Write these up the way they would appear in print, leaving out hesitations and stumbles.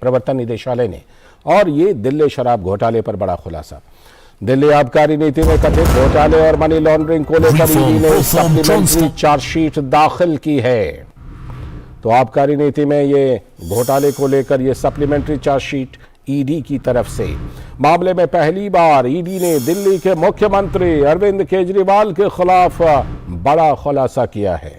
प्रवर्तन निदेशालय ने। और ये दिल्ली शराब घोटाले पर बड़ा खुलासा। दिल्ली आबकारी नीति में कथित घोटाले और मनी लॉन्ड्रिंग को लेकर ईडी ने सप्लीमेंट्री चार्जशीट दाखिल की है। तो आबकारी नीति में ये घोटाले को लेकर ये सप्लीमेंट्री चार्जशीट ईडी की तरफ से। मामले में पहली बार ईडी ने दिल्ली के मुख्यमंत्री अरविंद केजरीवाल के खिलाफ बड़ा खुलासा किया है।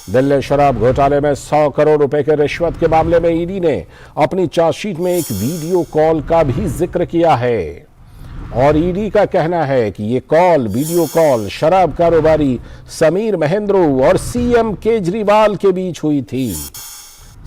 दिल्ली शराब घोटाले में 100 करोड़ रुपए के रिश्वत के मामले में ईडी ने अपनी चार्जशीट में एक वीडियो कॉल का भी जिक्र किया है। और ईडी का कहना है कि ये वीडियो कॉल शराब कारोबारी समीर महेंद्रू और सीएम केजरीवाल के बीच हुई थी।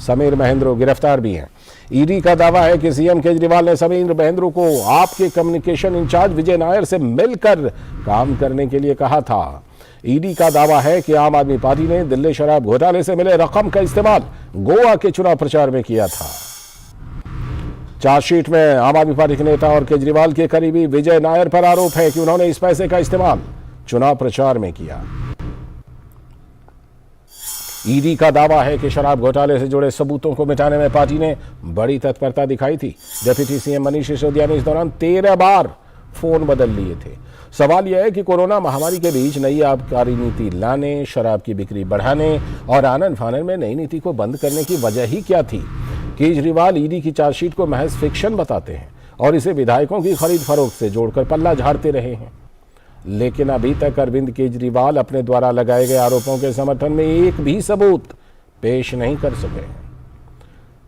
समीर महेंद्रू गिरफ्तार भी हैं। ईडी का दावा है कि सीएम केजरीवाल ने समीर महेंद्रू को आपके कम्युनिकेशन इंचार्ज विजय नायर से मिलकर काम करने के लिए कहा था। ईडी का दावा है कि आम आदमी पार्टी ने दिल्ली शराब घोटाले से मिले रकम का इस्तेमाल गोवा के चुनाव प्रचार में किया था। चार्जशीट में आम आदमी पार्टी के नेता और केजरीवाल के करीबी विजय नायर पर आरोप है कि उन्होंने इस पैसे का इस्तेमाल चुनाव प्रचार में किया। ईडी का दावा है कि शराब घोटाले से जुड़े सबूतों को मिटाने में पार्टी ने बड़ी तत्परता दिखाई थी। डिप्टी सीएम मनीष सिसोदिया ने इस दौरान 13 बार फोन बदल लिए थे। सवाल यह है कि कोरोना महामारी के बीच नई आबकारी नीति लाने, शराब की बिक्री बढ़ाने और आनन फानन में नई नीति को बंद करने की वजह ही क्या थी। केजरीवाल ईडी की चार्जशीट को महज फिक्शन बताते हैं और इसे विधायकों की खरीद फरोख्त से जोड़कर पल्ला झाड़ते रहे हैं। लेकिन अभी तक अरविंद केजरीवाल अपने द्वारा लगाए गए आरोपों के समर्थन में एक भी सबूत पेश नहीं कर सके।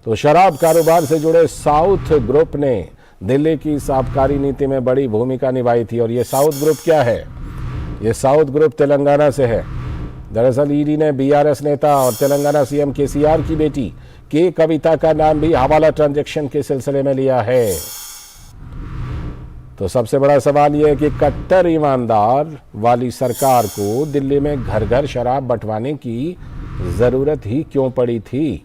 तो शराब कारोबार से जुड़े साउथ ग्रुप ने दिल्ली की इस आबकारी नीति में बड़ी भूमिका निभाई थी। और ये साउथ ग्रुप क्या है? ये साउथ ग्रुप तेलंगाना से है। दरअसल ईडी ने बीआरएस नेता और तेलंगाना सीएम केसीआर की बेटी के कविता का नाम भी हवाला ट्रांजैक्शन के सिलसिले में लिया है। तो सबसे बड़ा सवाल यह है कि कट्टर ईमानदार वाली सरकार को दिल्ली में घर घर शराब बंटवाने की जरूरत ही क्यों पड़ी थी?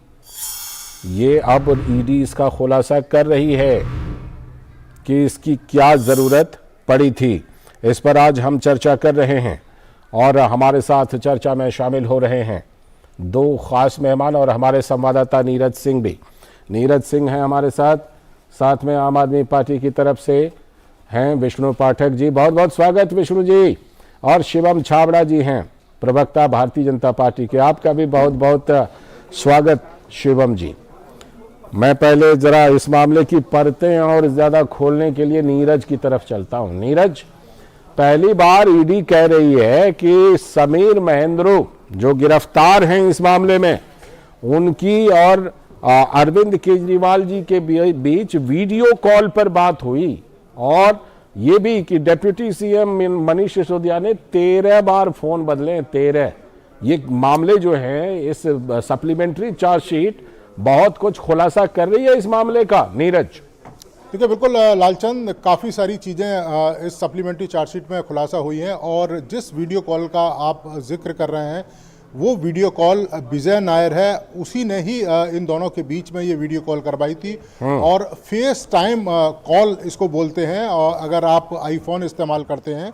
ये अब ईडी इसका खुलासा कर रही है कि इसकी क्या जरूरत पड़ी थी। इस पर आज हम चर्चा कर रहे हैं और हमारे साथ चर्चा में शामिल हो रहे हैं दो खास मेहमान और हमारे संवाददाता नीरज सिंह भी। नीरज सिंह हैं हमारे साथ में आम आदमी पार्टी की तरफ से हैं विष्णु पाठक जी। बहुत बहुत स्वागत विष्णु जी। और शिवम छाबड़ा जी हैं प्रवक्ता भारतीय जनता पार्टी के। आपका भी बहुत बहुत स्वागत शिवम जी। मैं पहले जरा इस मामले की परतें और ज्यादा खोलने के लिए नीरज की तरफ चलता हूं। नीरज, पहली बार ईडी कह रही है कि समीर महेंद्रू जो गिरफ्तार हैं इस मामले में, उनकी और अरविंद केजरीवाल जी के बीच वीडियो कॉल पर बात हुई। और ये भी कि डिप्टी सीएम मनीष सिसोदिया ने 13 बार फोन बदले। 13 ये मामले जो हैं, इस सप्लीमेंट्री चार्जशीट बहुत कुछ खुलासा कर रही है इस मामले का। नीरज, देखिए, बिल्कुल लालचंद, काफ़ी सारी चीज़ें इस सप्लीमेंट्री चार्जशीट में खुलासा हुई हैं। और जिस वीडियो कॉल का आप जिक्र कर रहे हैं वो वीडियो कॉल विजय नायर है। उसी ने ही इन दोनों के बीच में ये वीडियो कॉल करवाई थी। और फेस टाइम कॉल इसको बोलते हैं। और अगर आप आईफोन इस्तेमाल करते हैं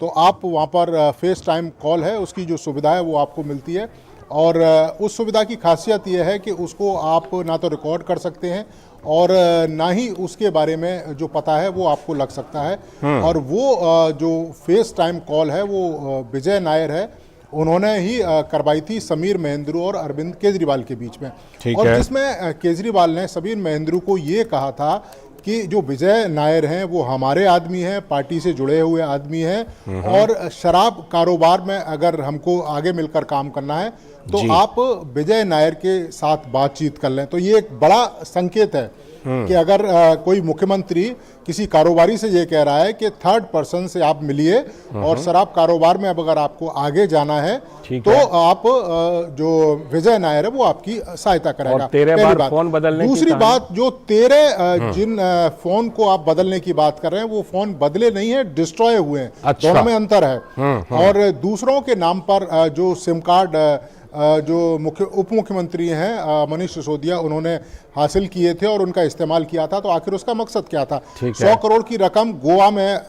तो आप वहाँ पर फेस टाइम कॉल है, उसकी जो सुविधा है वो आपको मिलती है। और उस सुविधा की खासियत यह है कि उसको आप ना तो रिकॉर्ड कर सकते हैं और ना ही उसके बारे में जो पता है वो आपको लग सकता है। और वो जो फेस टाइम कॉल है वो विजय नायर है, उन्होंने ही करवाई थी समीर महेंद्रू और अरविंद केजरीवाल के बीच में। और जिसमें केजरीवाल ने समीर महेंद्रू को ये कहा था कि जो विजय नायर हैं वो हमारे आदमी हैं, पार्टी से जुड़े हुए आदमी हैं, और शराब कारोबार में अगर हमको आगे मिलकर काम करना है तो आप विजय नायर के साथ बातचीत कर लें। तो ये एक बड़ा संकेत है कि अगर कोई मुख्यमंत्री किसी कारोबारी से ये कह रहा है कि थर्ड पर्सन से आप मिलिए और शराब कारोबार में अब अगर आपको आगे जाना है तो आप जो विजय नायर है वो आपकी सहायता करेगा। 13 बार फोन बदलने दूसरी बात, जो 13 जिन फोन को आप बदलने की बात कर रहे हैं वो फोन बदले नहीं है, डिस्ट्रॉय हुए हैं। दोनों में अंतर है। और दूसरों के नाम पर जो सिम कार्ड जो उप मुख्यमंत्री हैं मनीष सिसोदिया, उन्होंने हासिल किए थे और उनका इस्तेमाल किया था। तो आखिर उसका मकसद क्या था? 100 करोड़ की रकम गोवा में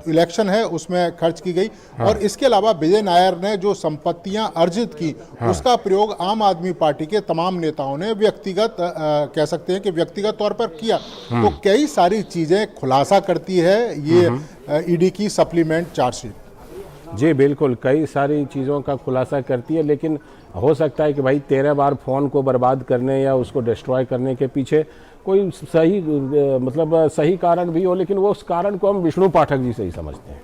इलेक्शन है उसमें खर्च की गई। और इसके अलावा विजय नायर ने जो संपत्तियां अर्जित की उसका प्रयोग आम आदमी पार्टी के तमाम नेताओं ने व्यक्तिगत कह सकते हैं कि व्यक्तिगत तौर पर किया। तो कई सारी चीजें खुलासा करती है ये ईडी की सप्लीमेंट चार्जशीट। जी बिल्कुल, कई सारी चीज़ों का खुलासा करती है, लेकिन हो सकता है कि भाई 13 बार फ़ोन को बर्बाद करने या उसको डिस्ट्रॉय करने के पीछे कोई सही मतलब सही कारण भी हो, लेकिन वो उस कारण को हम विष्णु पाठक जी से ही समझते हैं।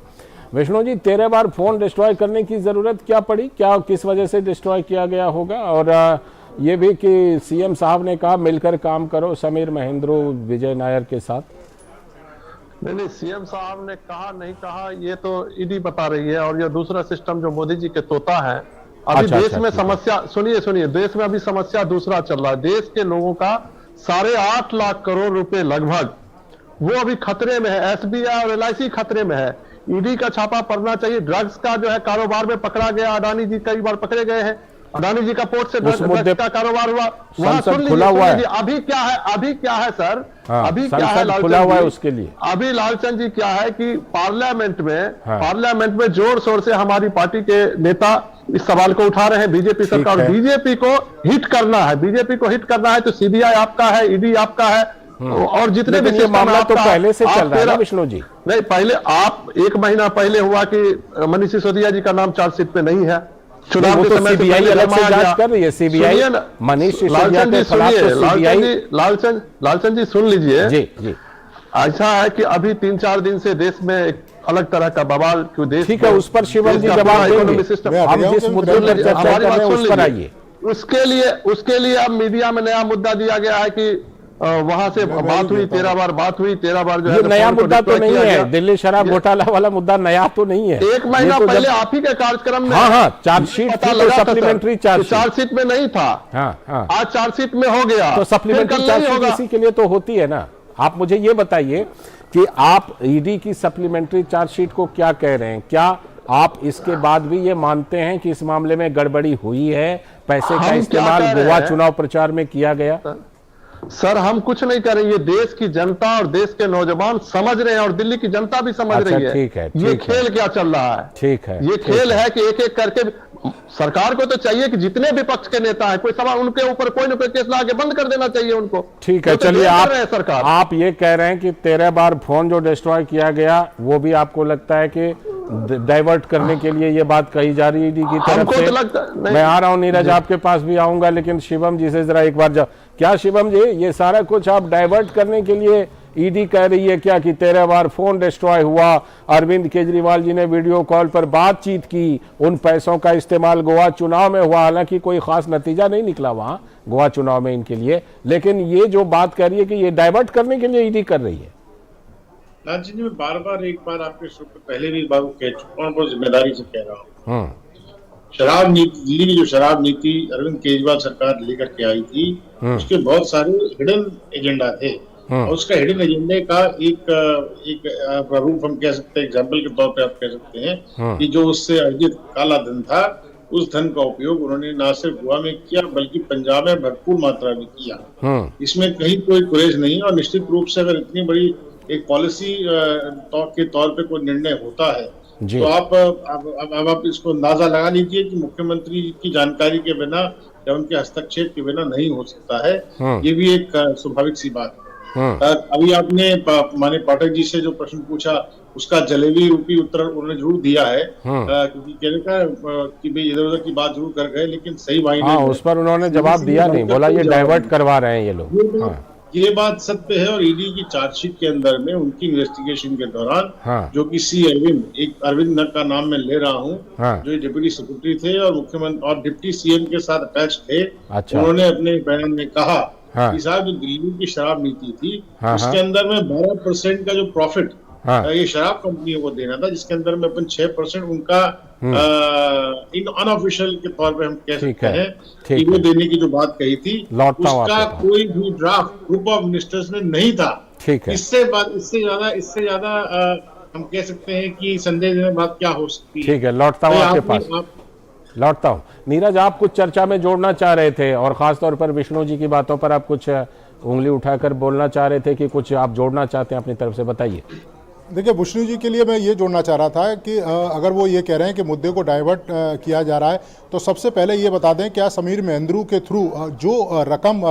विष्णु जी, 13 बार फ़ोन डिस्ट्रॉय करने की ज़रूरत क्या पड़ी? क्या किस वजह से डिस्ट्रॉय किया गया होगा? और ये भी कि सीएम साहब ने कहा मिलकर काम करो समीर महेंद्रो विजय नायर के साथ। नहीं, सीएम साहब ने कहा नहीं कहा ये तो ईडी बता रही है। और ये दूसरा सिस्टम जो मोदी जी के तोता है, अभी देश में समस्या, सुनिए, देश में अभी समस्या दूसरा चल रहा है। देश के लोगों का 8.5 लाख करोड़ रुपए लगभग वो अभी खतरे में है। एसबीआई और एलआईसी खतरे में है। ईडी का छापा पड़ना चाहिए। ड्रग्स का जो है कारोबार में पकड़ा गया, अडानी जी कई बार पकड़े गए हैं। अडानी जी का पोर्ट से ड्रग्स का कारोबार हुआ, वहां सुन लीजिए अभी क्या है सर, अभी क्या है लालचंद, उसके लिए अभी लालचंद जी क्या है कि पार्लियामेंट में जोर शोर से हमारी पार्टी के नेता इस सवाल को उठा रहे हैं। बीजेपी सरकार, बीजेपी को हिट करना है तो सीबीआई आपका है, ईडी आपका है, और जितने भी ये मामला तो पहले से चल रहा है ना विष्णु जी। नहीं, पहले आप 1 महीना पहले हुआ कि मनीष सिसोदिया जी का नाम चार्जशीट पे नहीं है। चुनाव के समय सीबीआई अलग से जांच कर रही है। सीबीआई मनीष सिसोदिया के खिलाफ तो सीबीआई। लालचंद जी सुन लीजिए जी। ऐसा है कि अभी 3-4 दिन से देश में एक अलग तरह का बवाल क्यों देश, ठीक है, उस पर शिवम जी जवाब देंगे। हम जिस मुद्दे पर चर्चा कर रहे हैं उस पर आइए। उसके लिए अब मीडिया में नया मुद्दा दिया गया है कि वहां से बात हुई, 13 बार जो है नया मुद्दा तो नहीं है। दिल्ली शराब घोटाला वाला मुद्दा नया तो नहीं है। 1 महीना पहले आप ही के कार्यक्रम में चार्जशीट सप्लीमेंट्री चार्जशीट में नहीं था। आज चार्जशीट में हो गया तो सप्लीमेंट्री चार्जशीट इसी के लिए तो होती है ना। आप मुझे ये बताइए कि आप ईडी की सप्लीमेंट्री चार्जशीट को क्या कह रहे हैं? क्या आप इसके बाद भी ये मानते हैं कि इस मामले में गड़बड़ी हुई है, पैसे का इस्तेमाल गोवा चुनाव प्रचार में किया गया? सर, हम कुछ नहीं कर रहे। ये देश की जनता और देश के नौजवान समझ रहे हैं और दिल्ली की जनता भी समझ रही है। ठीक है, ये खेल क्या चल रहा है। ठीक है, ये खेल है कि एक एक करके सरकार को तो चाहिए कि जितने भी पक्ष के नेता हैं कोई सवाल उनके ऊपर कोई ना कोई केस ला के बंद कर देना चाहिए उनको। ठीक है, चलिए आप ये कह रहे हैं कि 13 बार फोन जो डिस्ट्रॉय किया गया वो भी आपको लगता है कि डाइवर्ट करने के लिए ये बात कही जा रही है ईडी की तरफ से? मैं आ रहा हूं नीरज, आपके पास भी आऊंगा, लेकिन शिवम जी से जरा एक बार क्या शिवम जी, ये सारा कुछ आप डाइवर्ट करने के लिए ईडी कह रही है क्या कि 13 बार फोन डिस्ट्रॉय हुआ, अरविंद केजरीवाल जी ने वीडियो कॉल पर बातचीत की, उन पैसों का इस्तेमाल गोवा चुनाव में हुआ, हालांकि कोई खास नतीजा नहीं निकला वहां गोवा चुनाव में इनके लिए, लेकिन ये जो बात कर रही है कि ये डाइवर्ट करने के लिए ईडी कर रही है? लालजी जी, मैं बार एक बार आपके शो पे पहले भी बात कह चुका हूँ, बहुत जिम्मेदारी से कह रहा हूँ। शराब नीति, दिल्ली की जो शराब नीति अरविंद केजरीवाल सरकार लेकर के आई थी, उसके बहुत सारे हिडन एजेंडा थे। और उसका हिडन एजेंडे का एक रूप हम कह सकते हैं, एग्जाम्पल के तौर पे आप कह सकते हैं कि जो उससे अर्जित काला धन था, उस धन का उपयोग उन्होंने न सिर्फ गोवा में किया बल्कि पंजाब में भरपूर मात्रा में किया। इसमें कहीं कोई गुरेज नहीं। और निश्चित रूप से अगर इतनी बड़ी एक पॉलिसी के तौर पे कोई निर्णय होता है तो आप इसको अंदाजा लगा लीजिए कि मुख्यमंत्री की जानकारी के बिना या उनके हस्तक्षेप के बिना नहीं हो सकता है। ये भी एक स्वाभाविक सी बात है। अभी आपने माननीय पाठक जी से जो प्रश्न पूछा उसका जलेबी रूपी उत्तर उन्होंने जरूर दिया है, क्योंकि कहने का कि भाई इधर उधर की बात जरूर कर गए, लेकिन सही मायने उस पर उन्होंने जवाब दिया नहीं, बोला ये डाइवर्ट करवा रहे हैं ये लोग। ये बात सत्य है। और ईडी की चार्जशीट के अंदर में उनकी इन्वेस्टिगेशन के दौरान जो कि सी अरविंद का नाम मैं ले रहा हूँ, जो डिप्टी सेक्रेटरी थे और मुख्यमंत्री और डिप्टी सीएम के साथ अटैच थे, उन्होंने अपने बयान में कहा कि साहब जो दिल्ली की शराब नीति थी उसके अंदर में 12% का जो प्रॉफिट ये शराब कंपनियों को देना था, जिसके अंदर में अपन 6% उनका अनऑफिशियल के तौर पे हम कह सकते हैं कि वो देने की जो बात कही थी उसका कोई भी ड्राफ्ट ग्रुप ऑफ मिनिस्टर्स में नहीं था। इससे ज्यादा हम कह सकते हैं कि संदेहजनक बात क्या हो सकती है। ठीक है, लौटता हूं आपके पास। लौटता हूँ। नीरज, आप कुछ चर्चा में जोड़ना चाह रहे थे और खासतौर पर विष्णु जी की बातों पर आप कुछ उंगली उठाकर बोलना चाह रहे थे कि कुछ आप जोड़ना चाहते हैं अपनी तरफ से, बताइए। देखिए, विष्णु जी के लिए मैं ये जोड़ना चाह रहा था कि अगर वो ये कह रहे हैं कि मुद्दे को डाइवर्ट किया जा रहा है, तो सबसे पहले ये बता दें, क्या समीर महेंद्रू के थ्रू जो रकम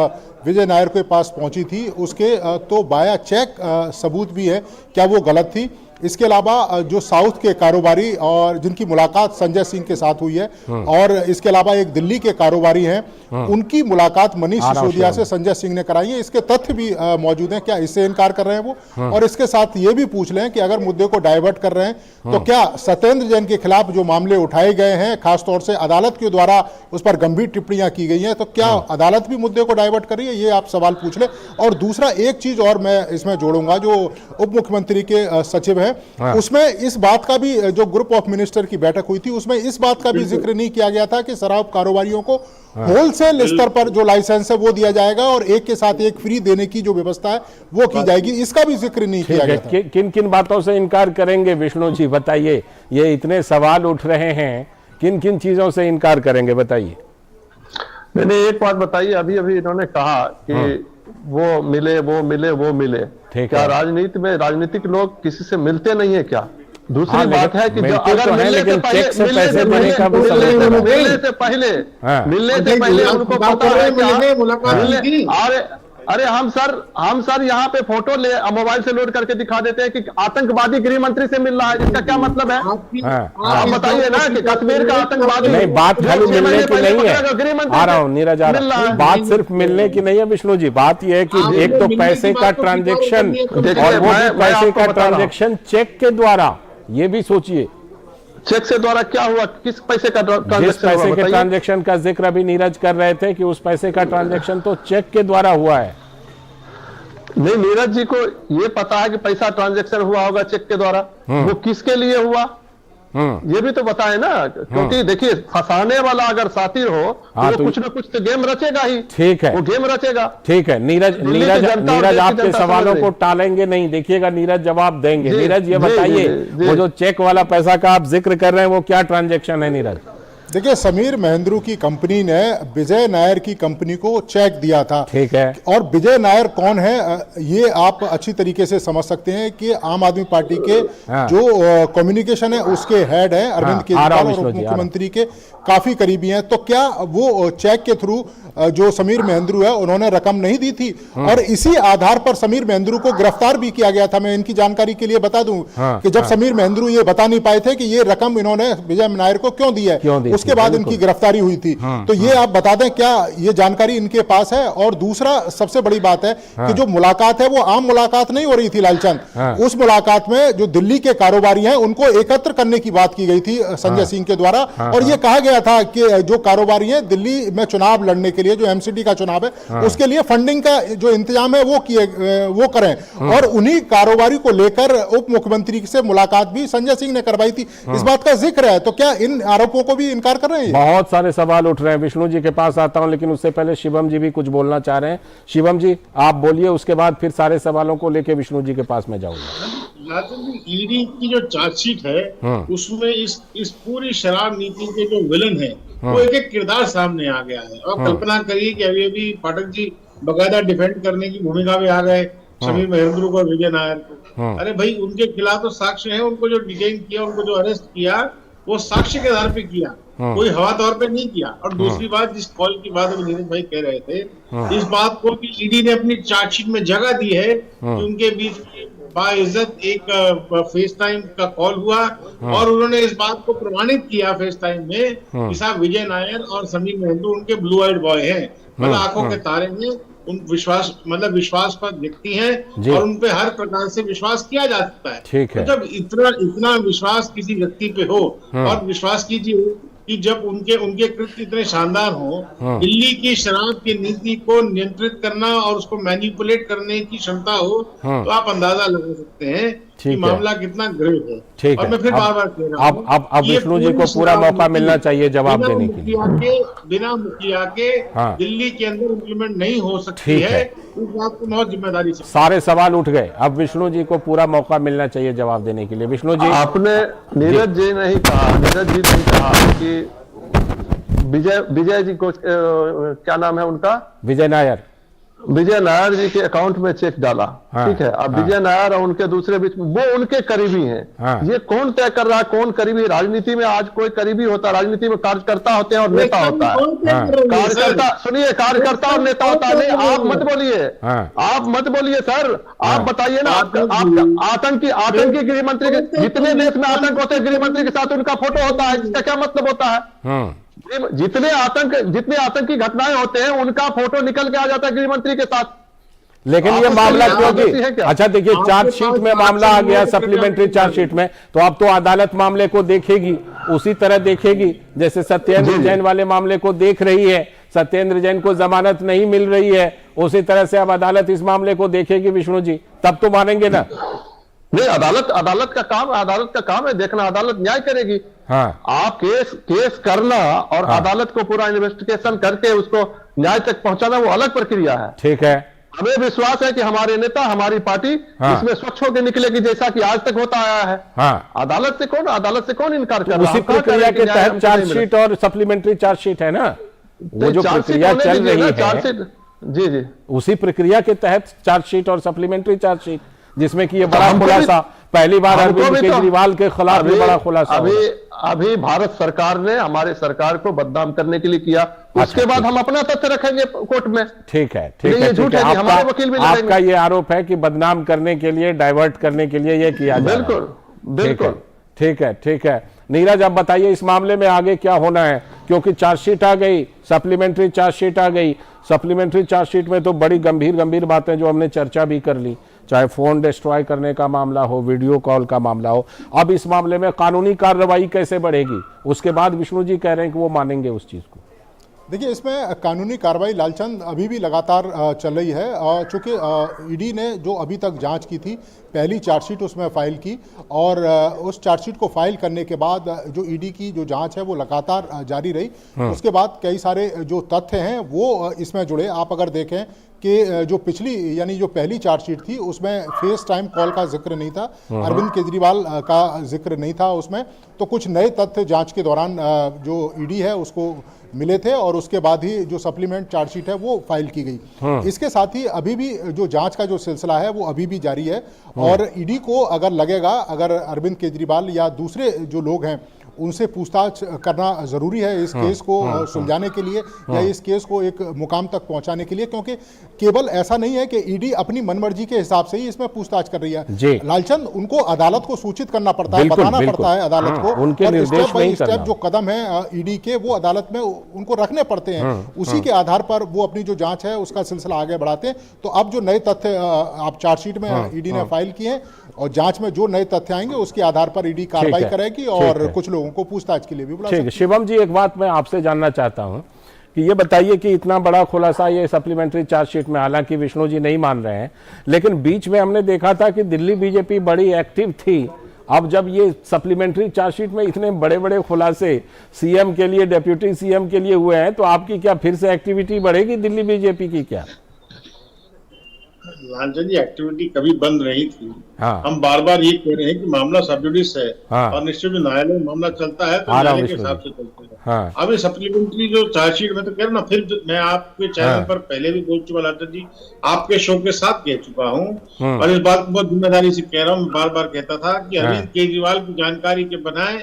विजय नायर के पास पहुंची थी उसके तो बाया चेक सबूत भी है, क्या वो गलत थी? इसके अलावा जो साउथ के कारोबारी और जिनकी मुलाकात संजय सिंह के साथ हुई है, और इसके अलावा एक दिल्ली के कारोबारी हैं, उनकी मुलाकात मनीष सिसोदिया से संजय सिंह ने कराई है, इसके तथ्य भी मौजूद हैं। क्या इससे इनकार कर रहे हैं वो? और इसके साथ ये भी पूछ लें कि अगर मुद्दे को डाइवर्ट कर रहे हैं तो क्या सत्येंद्र जैन के खिलाफ जो मामले उठाए गए हैं, खासतौर से अदालत के द्वारा उस पर गंभीर टिप्पणियां की गई हैं, तो क्या अदालत भी मुद्दे को डाइवर्ट कर रही है? ये आप सवाल पूछ लें। और दूसरा एक चीज और मैं इसमें जोड़ूंगा, जो उप मुख्यमंत्री के सचिव हैं, उसमें इस बात का भी, जो ग्रुप ऑफ मिनिस्टर की बैठक हुई थी उसमें इस बात का भी जिक्र नहीं किया गया था कि शराब कारोबारियों को होलसेल स्तर पर जो लाइसेंस है वो दिया जाएगा और एक के साथ एक फ्री देने की जो व्यवस्था है वो की जाएगी, इसका भी जिक्र नहीं किया गया था। किन किन बातों से इनकार करेंगे विष्णु जी, बताइए। ये इतने सवाल उठ रहे हैं, किन किन चीजों से इनकार करेंगे, बताइए। मैंने एक बात बताई, अभी अभी इन्होंने कहा कि वो मिले। क्या राजनीति में राजनीतिक लोग किसी से मिलते नहीं है क्या? दूसरी बात है कि जो अगर मिलने से पहले उनको पता है क्या? अरे हम सर यहाँ पे फोटो मोबाइल से लोड करके दिखा देते हैं कि आतंकवादी गृह मंत्री से मिल रहा है, जिसका क्या मतलब है? आप बताइए ना कि कश्मीर का आतंकवादी। नहीं, बात खाली मिलने की नहीं है, आ रहा हूँ नीरज, आ रहा हूँ। बात सिर्फ मिलने की नहीं है विष्णु जी, बात यह है कि एक तो पैसे का ट्रांजेक्शन, और वो पैसे का ट्रांजेक्शन चेक के द्वारा, ये भी सोचिए। चेक से द्वारा क्या हुआ? किस पैसे का ट्रांजेक्शन? जिस पैसे के ट्रांजेक्शन का जिक्र अभी नीरज कर रहे थे कि उस पैसे का ट्रांजेक्शन तो चेक के द्वारा हुआ है। नहीं, नीरज जी को ये पता है कि पैसा ट्रांजेक्शन हुआ होगा चेक के द्वारा, वो किसके लिए हुआ ये भी तो बताए ना, क्योंकि देखिए फंसाने वाला अगर साथी हो तो वो कुछ ना कुछ तो गेम रचेगा ही। ठीक है, वो गेम रचेगा। ठीक है नीरज आपके सवालों को टालेंगे नहीं, देखिएगा नीरज जवाब देंगे। नीरज ये बताइए, वो जो चेक वाला पैसा का आप जिक्र कर रहे हैं वो क्या ट्रांजेक्शन है नीरज? देखिए, समीर महेंद्रू की कंपनी ने विजय नायर की कंपनी को चेक दिया था। ठीक है। और विजय नायर कौन है ये आप अच्छी तरीके से समझ सकते हैं कि आम आदमी पार्टी के जो कम्युनिकेशन है उसके हेड है अरविंद केजरीवाल, और उप मुख्यमंत्री के काफी करीबी हैं। तो क्या वो चेक के थ्रू जो समीर महेंद्रू है उन्होंने रकम नहीं दी थी? और इसी आधार पर समीर महेंद्रू को गिरफ्तार भी किया गया था। मैं इनकी जानकारी के लिए बता दूं कि जब समीर महेंद्रू ये बता नहीं पाए थे कि ये रकम इन्होंने विजय नायर को क्यों दी है, उसके बाद इनकी गिरफ्तारी हुई थी। तो ये आप बता दें, क्या ये जानकारी इनके पास है? और दूसरा सबसे बड़ी बात है कि जो मुलाकात है वो आम मुलाकात नहीं हो रही थी लालचंद। उस मुलाकात में जो दिल्ली के कारोबारी हैं उनको एकत्र करने की बात की गई थी संजय सिंह के द्वारा, और ये कहा गया था कि जो कारोबारी हैं दिल्ली में चुनाव लड़ने के लिए, जो एमसीडी का चुनाव है उसके लिए फंडिंग का जो इंतजाम है वो करें। और उन्हीं कारोबारी को लेकर उप मुख्यमंत्री से मुलाकात भी संजय सिंह ने करवाई थी, इस बात का जिक्र है। तो क्या इन आरोपों को भी इनकार कर रहे हैं? बहुत सारे सवाल उठ रहे हैं। विष्णु जी के पास आता हूं, लेकिन उससे पहले शिवम जी भी कुछ बोलना चाह रहे हैं। शिवम जी आप बोलिए, उसके बाद फिर सारे सवालों को लेकर विष्णु जी के पास में जाऊंगा। ईडी की जो चार्जशीट है उसमें इस पूरी शराब नीति के जो विलन है वो एक एक किरदार सामने आ गया है। और कल्पना करिए कि अभी पाठक जी बकायदा डिफेंड करने की भूमिका में आ गए समीर महेंद्रू को और विजय नायर को। अरे भाई, उनके खिलाफ तो साक्ष्य है, उनको जो डिटेन किया, उनको जो अरेस्ट किया वो साक्ष्य के आधार पे किया, कोई हवा तौर पे नहीं किया। और दूसरी बात, जिस कॉल की बात अभी नीरज भाई कह रहे थे, इस बात को कि ईडी ने अपनी चार्जशीट में जगह दी है कि उनके बीच बाइज्जत एक फेस टाइम का कॉल हुआ और उन्होंने इस बात को प्रमाणित किया फेस टाइम में कि साहब विजय नायर और समीर महेंद्रू उनके ब्लू आइड बॉय हैं, मतलब आंखों के तारे हैं, उन विश्वास पर व्यक्ति हैं और उन पे हर प्रकार से विश्वास किया जा सकता है। ठीक है। तो जब इतना विश्वास किसी व्यक्ति पे हो, और विश्वास कीजिए कि जब उनके कृत्य इतने शानदार हो, दिल्ली की शराब की नीति को नियंत्रित करना और उसको मैनिपुलेट करने की क्षमता हो, तो आप अंदाजा लगा सकते हैं कि मामला कितना ग्रेव है। ठीक और मैं फिर बार कह रहा हूं, अब विष्णु जी को पूरा मौका मिलना चाहिए जवाब देने के लिए। बिना मुखिया के दिल्ली के अंदर इम्प्लीमेंट नहीं हो सकती है, इस बात को बहुत जिम्मेदारी से। सारे सवाल उठ गए, अब विष्णु जी को पूरा मौका मिलना चाहिए जवाब देने के लिए। विष्णु जी, आपने नीरज जी ने कहा कि विजय जी को क्या नाम है उनका, विजय नायर जी के अकाउंट में चेक डाला। हाँ, ठीक है, अब विजय नायर और उनके दूसरे बीच में, वो उनके करीबी हैं। हाँ, ये कौन तय कर रहा है कौन करीबी? राजनीति में आज कोई करीबी होता है, राजनीति में कार्यकर्ता होते हैं और नेता होता है। कार्यकर्ता, सुनिए, कार्यकर्ता और नेता होता है। नहीं, आप मत बोलिए, आप मत बोलिए सर, आप बताइए ना। आतंकी गृह मंत्री के, जितने देश में आतंक होते हैं, गृह मंत्री के साथ उनका फोटो होता है, इसका क्या मतलब होता है? जितने आतंकी घटनाएं होते हैं उनका फोटो निकल के आ जाता है गृह मंत्री के साथ। लेकिन ये मामला क्योंकि, अच्छा देखिए, चार्जशीट में मामला आ गया, सप्लीमेंट्री चार्जशीट में, तो अब तो अदालत मामले को देखेगी, उसी तरह देखेगी जैसे सत्येंद्र जैन वाले मामले को देख रही है। सत्येंद्र जैन को जमानत नहीं मिल रही है, उसी तरह से अब अदालत इस मामले को देखेगी विष्णु जी, तब तो मानेंगे ना? नहीं, अदालत का काम है देखना, अदालत न्याय करेगी। हाँ, आप केस करना और अदालत को पूरा इन्वेस्टिगेशन करके उसको न्याय तक पहुंचाना, वो अलग प्रक्रिया है। ठीक है, हमें विश्वास है कि हमारे नेता, हमारी पार्टी इसमें स्वच्छ होकर निकलेगी, जैसा कि आज तक होता आया है। हाँ, अदालत से कौन इनकार कर रहा है? उसी प्रक्रिया के तहत चार्जशीट और सप्लीमेंट्री चार्जशीट है ना, वो जो प्रक्रिया चल रही है, जी, उसी प्रक्रिया के तहत चार्जशीट और सप्लीमेंट्री चार्जशीट, जिसमें कि ये बड़ा खुलासा, पहली बार अरविंद केजरीवाल के खिलाफ भी बड़ा खुलासा अभी भारत सरकार ने हमारे सरकार को बदनाम करने के लिए किया, उसके बाद हम अपना तथ्य रखेंगे कोर्ट में। ठीक है, ठीक है, झूठ है, हमारे वकील भी लड़ेंगे। आपका ये आरोप है कि बदनाम करने के लिए, डाइवर्ट करने के लिए ये किया जा रहा है। बिल्कुल, ठीक है। नीरज, आप बताइए इस मामले में आगे क्या होना है, क्योंकि चार्जशीट आ गई, सप्लीमेंट्री चार्जशीट आ गई। सप्लीमेंट्री चार्जशीट में तो बड़ी गंभीर बातें जो हमने चर्चा भी कर ली, चाहे फोन डिस्ट्रॉय करने का मामला हो, वीडियो कॉल का मामला हो। अब इस मामले में कानूनी कार्रवाई कैसे बढ़ेगी, उसके बाद विष्णु जी कह रहे हैं कि वो मानेंगे उस चीज को। देखिए, इसमें कानूनी कार्रवाई लालचंद अभी भी लगातार चल रही है, चूँकि ईडी ने जो अभी तक जांच की थी, पहली चार्जशीट उसमें फाइल की, और उस चार्जशीट को फाइल करने के बाद जो ईडी की जो जांच है वो लगातार जारी रही। उसके बाद कई सारे जो तथ्य हैं वो इसमें जुड़े। आप अगर देखें कि जो पिछली, यानी जो पहली चार्जशीट थी, उसमें फेस टाइम कॉल का जिक्र नहीं था, अरविंद केजरीवाल का जिक्र नहीं था उसमें, तो कुछ नए तथ्य जांच के दौरान जो ईडी है उसको मिले थे, और उसके बाद ही जो सप्लीमेंट चार्जशीट है वो फाइल की गई। इसके साथ ही अभी भी जो जांच का जो सिलसिला है वो अभी भी जारी है, और ईडी को अगर लगेगा, अगर अरविंद केजरीवाल या दूसरे जो लोग हैं उनसे पूछताछ करना जरूरी है इस केस को सुलझाने के लिए, या इस केस को एक मुकाम तक पहुंचाने के लिए, क्योंकि केवल ऐसा नहीं है कि ईडी अपनी मनमर्जी के हिसाब से ही इसमें पूछताछ कर रही है। लालचंद, उनको अदालत को सूचित करना पड़ता है, बताना पड़ता है अदालत को, और स्टेप बाय स्टेप जो कदम है ईडी के वो अदालत में उनको रखने पड़ते हैं। उसी के आधार पर वो अपनी जो जांच है उसका सिलसिला आगे बढ़ाते हैं। तो अब जो नए तथ्य आप चार्जशीट में ईडी ने फाइल किए हैं, और जांच में जो नए तथ्य आएंगे उसके आधार पर ईडी कार्रवाई करेगी, और कुछ लोगों को पूछताछ के लिए भी बुला सकती है। शिवम जी, एक बात मैं आपसे जानना चाहता हूं कि ये बताइए कि इतना बड़ा खुलासा ये सप्लीमेंट्री चार्जशीट में, हालांकि विष्णु जी नहीं मान रहे हैं, लेकिन बीच में हमने देखा था कि दिल्ली बीजेपी बड़ी एक्टिव थी। अब जब ये सप्लीमेंट्री चार्जशीट में इतने बड़े खुलासे सीएम के लिए, डिप्यूटी सीएम के लिए हुए हैं, तो आपकी क्या फिर से एक्टिविटी बढ़ेगी दिल्ली बीजेपी की क्या? लालचंद जी, एक्टिविटी कभी बंद नहीं थी। हाँ। हम बार बार ये कह रहे हैं कि मामला सब जुडिस है। हाँ। और निश्चित न्यायालय में मामला चलता है तो न्यायालय के हिसाब से चलता है। हाँ। अब ये सप्लीमेंट्री जो चार्जशीट में तो कह रहा ना, फिर मैं आपके चैनल पर पहले भी बोल चुका लालचंद जी, आपके शो के साथ कह चुका हूँ, और इस बात को बहुत जिम्मेदारी से कह रहा हूँ। बार बार कहता था कि अरविंद केजरीवाल की जानकारी के बनाए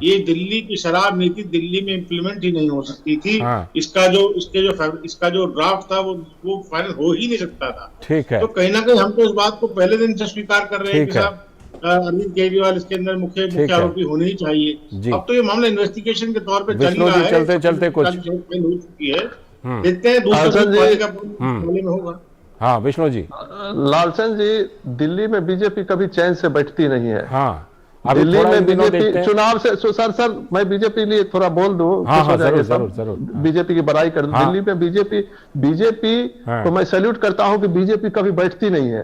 ये दिल्ली की शराब नीति दिल्ली में इम्प्लीमेंट ही नहीं हो सकती थी। इसका जो ड्राफ्ट था वो फाइनल हो ही नहीं सकता था। ठीक है, तो कहीं ना कहीं हम तो इस बात को पहले दिन से स्वीकार कर रहे हैं कि साहब अरविंद केजरीवाल इसके अंदर मुख्य आरोपी होने ही चाहिए। अब तो ये मामला इन्वेस्टिगेशन के तौर पे चल रहा है, चलते कुछ हो चुकी है, देखते हैं दूसरा में होगा। हाँ विष्णु जी। लालचंद जी, दिल्ली में बीजेपी कभी चैन से बैठती नहीं है। हाँ, दिल्ली में बीजेपी चुनाव से, सर मैं बीजेपी लिए थोड़ा बोल दूं, जरूर बीजेपी की बड़ाई कर दूं। दिल्ली में बीजेपी तो मैं सैल्यूट करता हूं कि बीजेपी कभी बैठती नहीं है।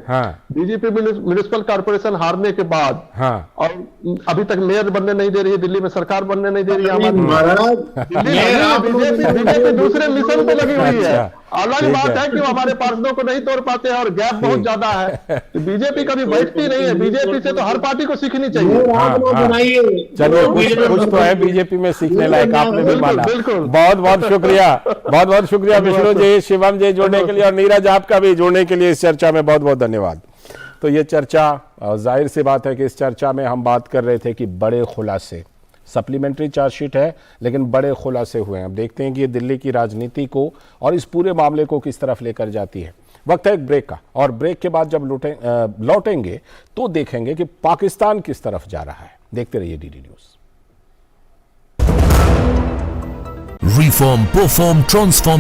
बीजेपी म्युनिसिपल कॉर्पोरेशन हारने के बाद, और अभी तक मेयर बनने नहीं दे रही है, दिल्ली में सरकार बनने नहीं दे रही है। बीजेपी दूसरे मिशन पे लगी हुई है। अलग ठीक बात है। है कि वो हमारे पार्षदों को नहीं तोड़ पाते हैं और गैप बहुत ज्यादा है। तो बीजेपी कभी बैठती नहीं है, बीजेपी से तो हर पार्टी को सीखनी चाहिए। हाँ, चलिए कुछ तो है बीजेपी में सीखने लायक, आपने भी बिल्कुल, माना। बिल्कुल। बहुत बहुत शुक्रिया, बहुत बहुत शुक्रिया विष्णु जी, शिवम जी जुड़ने के लिए, और नीरज आपका भी जुड़ने के लिए इस चर्चा में बहुत बहुत धन्यवाद। तो ये चर्चा, जाहिर सी बात है कि इस चर्चा में हम बात कर रहे थे कि बड़े खुलासे, सप्लीमेंट्री चार्जशीट है लेकिन बड़े खुलासे हुए हैं। अब देखते हैं कि ये दिल्ली की राजनीति को और इस पूरे मामले को किस तरफ लेकर जाती है। वक्त है एक ब्रेक का, और ब्रेक के बाद जब लौटेंगे तो देखेंगे कि पाकिस्तान किस तरफ जा रहा है। देखते रहिए DD news. Reform, perform, transform